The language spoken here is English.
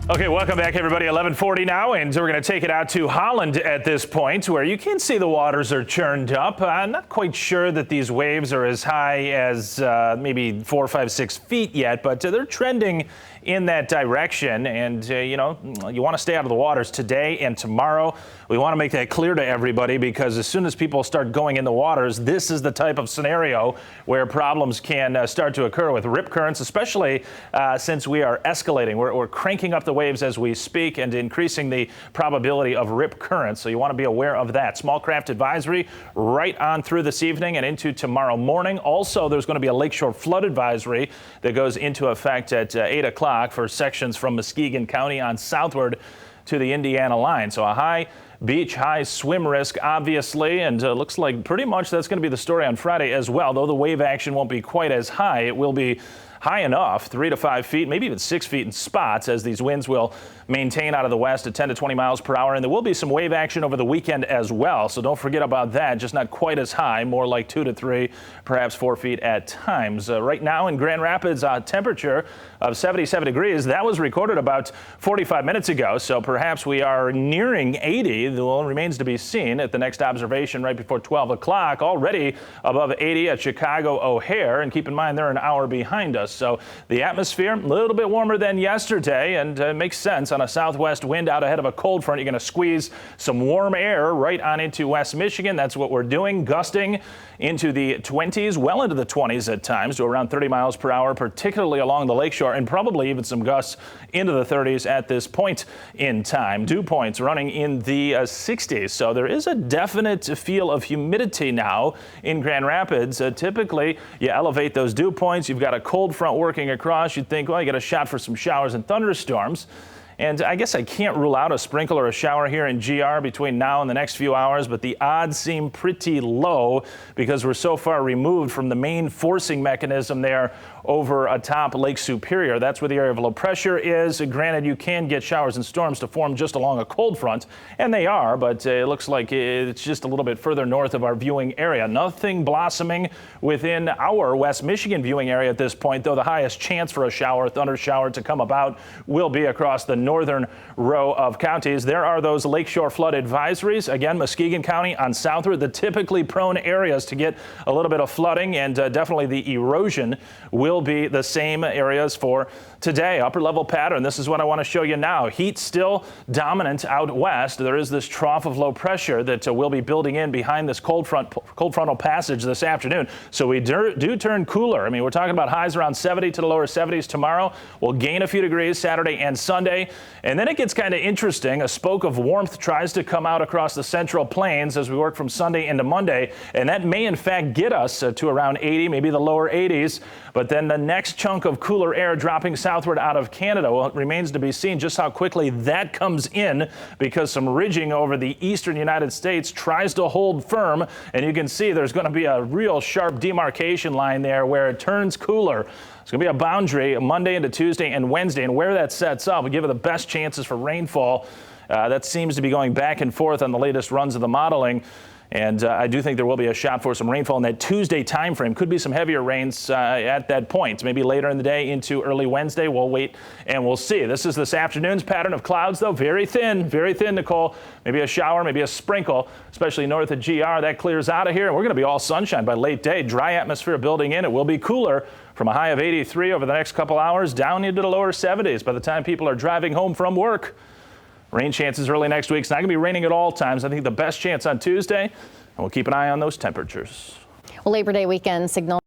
Okay, welcome back, everybody. 11:40 now, and we're going to take it out to Holland at this point, where you can see the waters are churned up. I'm not quite sure that these waves are as high as maybe 4, 5, 6 feet yet, but they're trending in that direction. And, you want to stay out of the waters today and tomorrow. We want to make that clear to everybody, because as soon as people start going in the waters, this is the type of scenario where problems can start to occur with rip currents, especially since we are escalating. We're cranking up the waves as we speak and increasing the probability of rip currents. So you want to be aware of that. Small craft advisory right on through this evening and into tomorrow morning. Also, there's going to be a Lakeshore flood advisory that goes into effect at 8 o'clock for sections from Muskegon County on southward to the Indiana line. So a high beach, high swim risk, obviously, and looks like pretty much that's going to be the story on Friday as well. Though the wave action won't be quite as high, it will be high enough, 3 to 5 feet, maybe even 6 feet in spots, as these winds will maintain out of the west at 10 to 20 miles per hour. And there will be some wave action over the weekend as well, so don't forget about that. Just not quite as high, more like 2 to 3, perhaps 4 feet at times. Right now in Grand Rapids, temperature of 77 degrees. That was recorded about 45 minutes ago, so perhaps we are nearing 80. Well, remains to be seen at the next observation right before 12 o'clock. Already above 80 at Chicago O'Hare, and keep in mind they're an hour behind us. So the atmosphere a little bit warmer than yesterday, and it makes sense. On a southwest wind out ahead of a cold front, you're going to squeeze some warm air right on into West Michigan. That's what we're doing, gusting into the 20s, well into the 20s at times, to around 30 miles per hour, particularly along the Lakeshore, and probably even some gusts into the 30s at this point in time. Dew points running in the 60s, so there is a definite feel of humidity now in Grand Rapids. Typically, you elevate those dew points, you've got a cold front working across, you'd think, well, you got a shot for some showers and thunderstorms. And I guess I can't rule out a sprinkle or a shower here in GR between now and the next few hours, but the odds seem pretty low because we're so far removed from the main forcing mechanism there over atop Lake Superior. That's where the area of low pressure is. Granted, you can get showers and storms to form just along a cold front, and they are, but it looks like it's just a little bit further north of our viewing area. Nothing blossoming within our West Michigan viewing area at this point, though the highest chance for a shower, thunder shower to come about will be across the northern row of counties. There are those Lakeshore flood advisories. Again, Muskegon County on southward, the typically prone areas to get a little bit of flooding, and definitely the erosion will be the same areas for today. Upper level pattern. This is what I want to show you now. Heat still dominant out west. There is this trough of low pressure that will be building in behind this cold frontal passage this afternoon. So we do turn cooler. I mean, we're talking about highs around 70 to the lower 70s tomorrow. We'll gain a few degrees Saturday and Sunday. And then it gets kind of interesting. A spoke of warmth tries to come out across the central plains as we work from Sunday into Monday. And that may in fact get us to around 80, maybe the lower 80s. But then the next chunk of cooler air dropping southward out of Canada, well, it remains to be seen just how quickly that comes in, because some ridging over the eastern United States tries to hold firm. And you can see there's going to be a real sharp demarcation line there where it turns cooler. It's going to be a boundary Monday into Tuesday and Wednesday, and where that sets up will give it the best chances for rainfall. That seems to be going back and forth on the latest runs of the modeling. And I do think there will be a shot for some rainfall in that Tuesday time frame. Could be some heavier rains at that point, maybe later in the day into early Wednesday. We'll wait and we'll see. This is this afternoon's pattern of clouds, though. Very thin, Nicole. Maybe a shower, maybe a sprinkle, especially north of GR. That clears out of here, and we're going to be all sunshine by late day. Dry atmosphere building in. It will be cooler from a high of 83 over the next couple hours down into the lower 70s by the time people are driving home from work. Rain chances early next week. It's not going to be raining at all times. I think the best chance on Tuesday, and we'll keep an eye on those temperatures. Well, Labor Day weekend signal